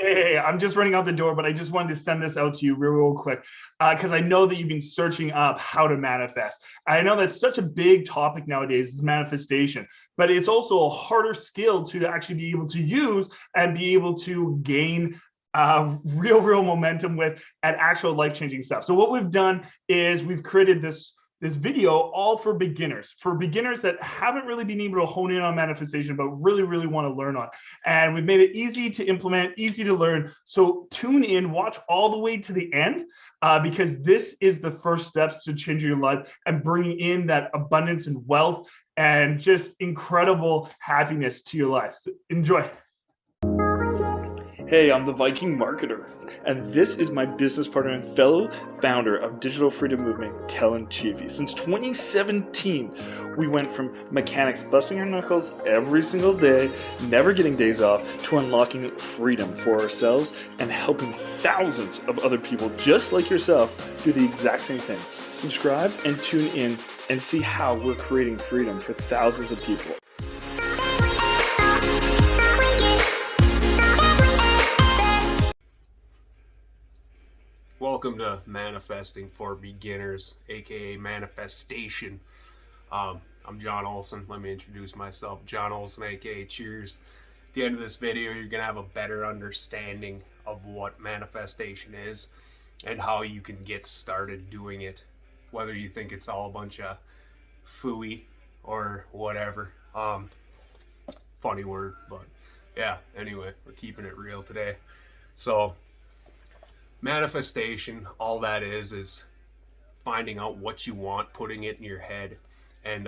Hey, I'm just running out the door, but I just wanted to send this out to you real quick because I know that you've been searching up how to manifest. I know that's such a big topic nowadays, is manifestation, but it's also a harder skill to actually be able to use and be able to gain real momentum with at actual life-changing stuff. So what we've done is we've created this video all for beginners that haven't really been able to hone in on manifestation, but really want to learn on. And we've made it easy to implement, easy to learn. So tune in, watch all the way to the end, because this is the first steps to changing your life and bringing in that abundance and wealth and just incredible happiness to your life. So enjoy. Hey, I'm the Viking Marketer, and this is my business partner and fellow founder of Digital Freedom Movement, Kellen Chivy. Since 2017, we went from mechanics busting our knuckles every single day, never getting days off, to unlocking freedom for ourselves and helping thousands of other people just like yourself do the exact same thing. Subscribe and tune in and see how we're creating freedom for thousands of people. Welcome to Manifesting for Beginners, aka Manifestation. I'm John Olson. Let me introduce myself. John Olson, aka Cheers. At the end of this video, you're going to have a better understanding of what manifestation is and how you can get started doing it. Whether you think it's all a bunch of phooey or whatever. Funny word, but yeah, anyway, we're keeping it real today. So, manifestation, all that is finding out what you want, putting it in your head, and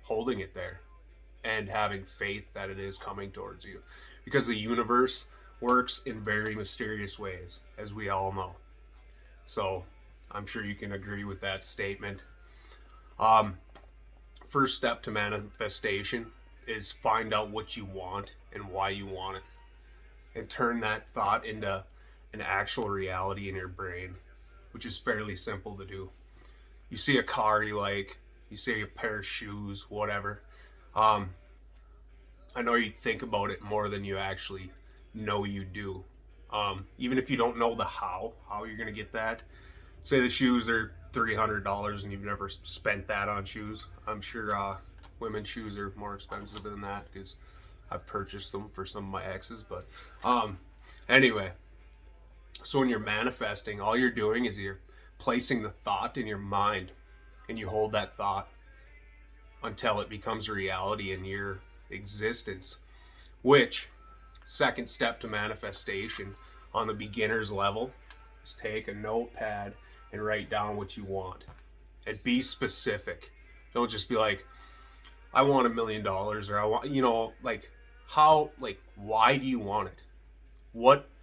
holding it there, and having faith that it is coming towards you, because the universe works in very mysterious ways, as we all know. So I'm sure you can agree with that statement. First step to manifestation is find out what you want and why you want it, and turn that thought into an actual reality in your brain, which is fairly simple to do. You see a car you like, you see a pair of shoes, whatever. I know you think about it more than you actually know you do. Even if you don't know the how you're gonna get that. Say the shoes are $300 and you've never spent that on shoes. I'm sure women's shoes are more expensive than that because I've purchased them for some of my exes. But anyway. So when you're manifesting, all you're doing is you're placing the thought in your mind, and you hold that thought until it becomes a reality in your existence. Which, second step to manifestation on the beginner's level, is take a notepad and write down what you want. And be specific. Don't just be like, I want $1 million, or I want, why do you want it?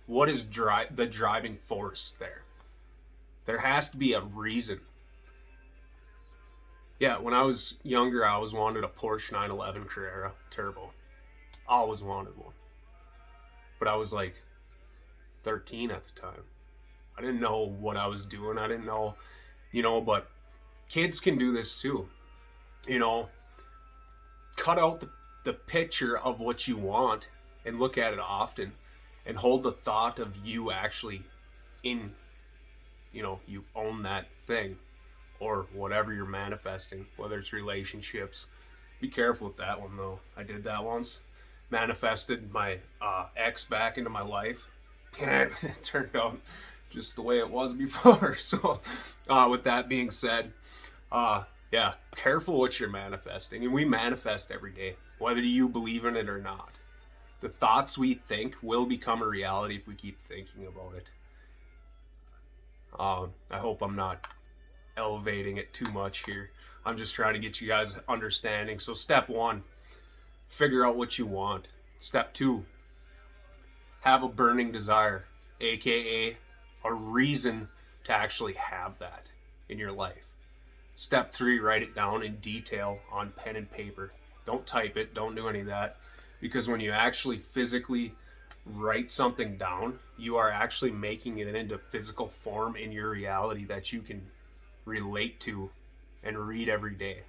What is the driving force there? There has to be a reason. Yeah, when I was younger, I always wanted a Porsche 911 Carrera Turbo. Always wanted one. But I was like 13 at the time. I didn't know what I was doing. I didn't know, but kids can do this too. Cut out the picture of what you want and look at it often. And hold the thought of you actually in, you own that thing or whatever you're manifesting, whether it's relationships. Be careful with that one though. I did that once. Manifested my ex back into my life. And it turned out just the way it was before. So with that being said, yeah, careful what you're manifesting. And we manifest every day, whether you believe in it or not. The thoughts we think will become a reality if we keep thinking about it. I hope I'm not elevating it too much here. I'm just trying to get you guys understanding. So step 1, figure out what you want. Step 2, have a burning desire, aka a reason to actually have that in your life. Step 3, write it down in detail on pen and paper. Don't type it, don't do any of that. Because when you actually physically write something down, you are actually making it into physical form in your reality that you can relate to and read every day.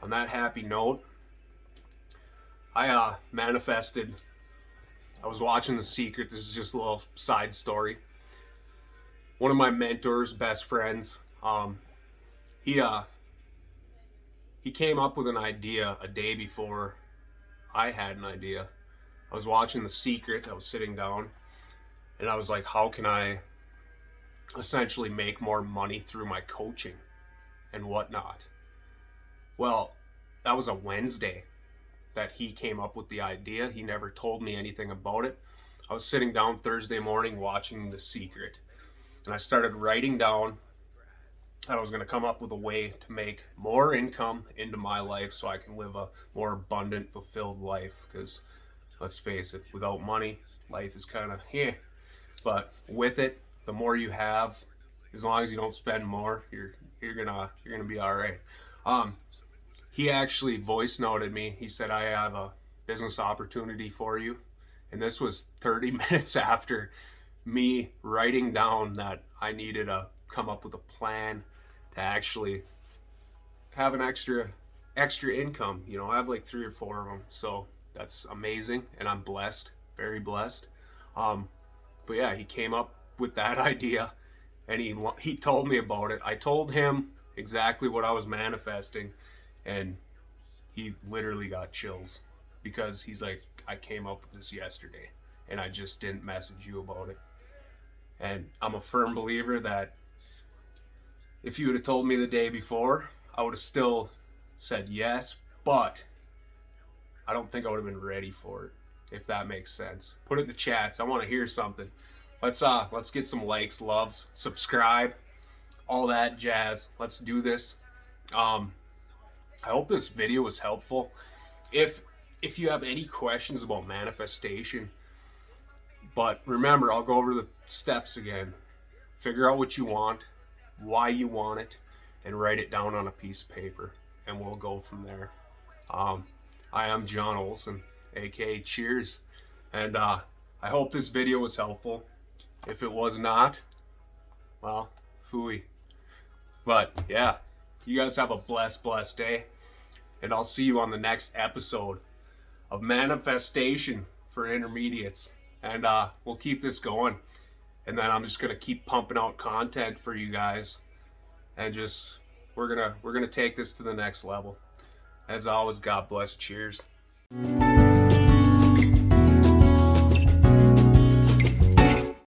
On that happy note, I manifested I was watching The Secret. This is just a little side story. One of my mentors, best friends, he he came up with an idea a day before I had an idea. I was watching The Secret. I was sitting down, and I was like, how can I essentially make more money through my coaching and whatnot? Well, that was a Wednesday that he came up with the idea. He never told me anything about it. I was sitting down Thursday morning watching The Secret, and I started writing down that I was going to come up with a way to make more income into my life so I can live a more abundant, fulfilled life. Because let's face it, without money, life is kind of but with it, the more you have, as long as you don't spend more, you're gonna be all right. He actually voice noted me. He said, I have a business opportunity for you. And this was 30 minutes after me writing down that I needed to come up with a plan to actually have an extra income. You know, I have like 3 or 4 of them. So that's amazing. And I'm blessed, very blessed. But yeah, he came up with that idea, and he told me about it. I told him exactly what I was manifesting, and he literally got chills because he's like, I came up with this yesterday and I just didn't message you about it. And I'm a firm believer that if you would have told me the day before, I would have still said yes, but I don't think I would have been ready for it, if that makes sense. Put it in the chats. I want to hear something. Let's get some likes, loves, subscribe, all that jazz. Let's do this. I hope this video was helpful. If you have any questions about manifestation, but remember, I'll go over the steps again. Figure out what you want, why you want it, and write it down on a piece of paper, and we'll go from there. I am John Olson, aka Cheers, and I hope this video was helpful. If it was not, well, phooey. But yeah, you guys have a blessed day, and I'll see you on the next episode of Manifestation for Intermediates, and we'll keep this going, and then I'm just gonna keep pumping out content for you guys, and just we're gonna take this to the next level. As always, God bless. Cheers.